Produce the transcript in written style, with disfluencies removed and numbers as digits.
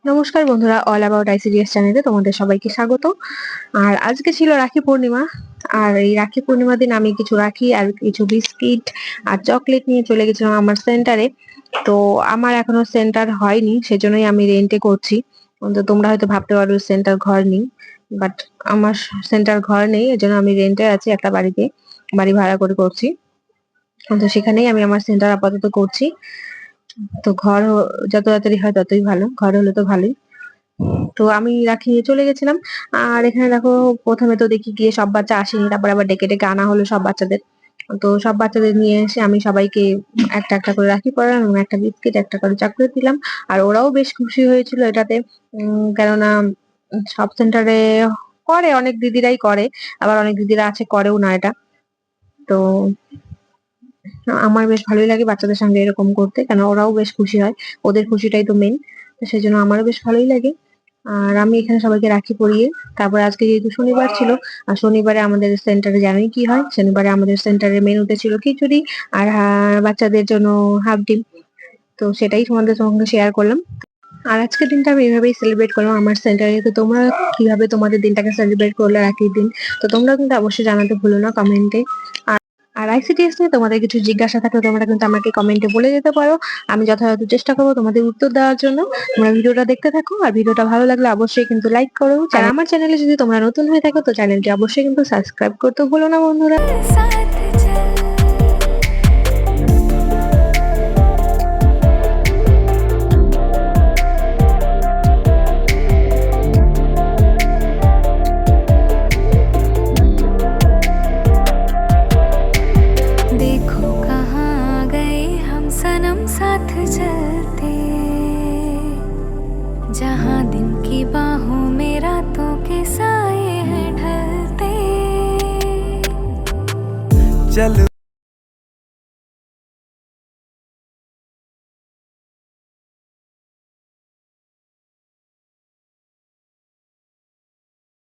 নমস্কার বন্ধুরা, all about ICDS চ্যানেলে তোমাদের সবাইকে স্বাগত। আর আজকে ছিল রাখি পূর্ণিমা। আর এই রাখি পূর্ণিমার দিন আমি কিছু রাখি আর কিছু বিস্কিট আর চকলেট নিয়ে চলে গেছিলাম আমার সেন্টারে। তো আমার এখনো সেন্টার হয়নি, সেজন্যই আমি রেন্টে করছি। তো তোমরা হয়তো ভাবতে পারো সেন্টার ঘর নেই, বাট আমার সেন্টার ঘর নেই, এজন্য আমি রেন্টে আছি একটা বাড়িতে, বাড়ি ভাড়া করে করছি। তো সেখানেই আমি আমার সেন্টার আপাতত করছি। তো যত তাড়াতাড়ি হয় ততই ভালো, ঘর হলে তো ভালোই। তো আমি রাখি নিয়ে চলে গেছিলাম। আর এখানে দেখো, প্রথমে তো দেখি গিয়ে সব বাচ্চা আসেনি, তারপর আবার ডেকে ডেকে আনা হলো সব বাচ্চাদের। তো সব বাচ্চাদের নিয়ে এসে আমি সবাইকে একটা একটা করে রাখি পরালাম এবং একটা বিস্কিট একটা করে চকলেট দিলাম। আর ওরাও বেশ খুশি হয়েছিল এটাতে। কেননা সব সেন্টারে করে, অনেক দিদিরাই করে, আবার অনেক দিদিরা আছে করেও না এটা। তো আমার বেশ ভালোই লাগে বাচ্চাদের সঙ্গে এরকম করতে, কেন ওরাও বেশ খুশি হয়, ওদের খুশিটাই তো মেন। তো সেই জন্য আমারও বেশ ভালোই লাগে। আর আমি এখানে সবাইকে রাখি পরিয়ে তারপরে আজকে যেহেতু শনিবার ছিল, আর শনিবারে আমাদের সেন্টারে জানোই কি হয়, শনিবারে আমাদের সেন্টারের মেনুতে ছিল খিচুড়ি আর বাচ্চাদের জন্য হাফ ডিম। তো সেটাই তোমাদের সঙ্গে শেয়ার করলাম। আর আজকের দিনটা আমি এভাবেই সেলিব্রেট করলাম আমার সেন্টারে। তো তোমরা কিভাবে তোমাদের দিনটাকে সেলিব্রেট করলে রাখির দিন, তো তোমরা কিন্তু অবশ্যই জানাতে ভুলো না কমেন্টে। আর আইসিডিএস নিয়ে তোমাদের কিছু জিজ্ঞাসা থাকলে তোমরা কিন্তু আমাকে কমেন্টে বলে যেতে পারো, আমি যথাযথ চেষ্টা করবো তোমাদের উত্তর দেওয়ার জন্য। তোমরা ভিডিওটা দেখতে থাকো, আর ভিডিওটা ভালো লাগলে অবশ্যই কিন্তু লাইক করো। আর আমার চ্যানেলে যদি তোমরা নতুন হয়ে থাকো তো চ্যানেলটি অবশ্যই কিন্তু সাবস্ক্রাইব করতে ভুলো না বন্ধুরা। देखो कहाँ गए हम सनम साथ चलते, जहाँ दिन की बाहों में रातों के साए हैं ढलते। चल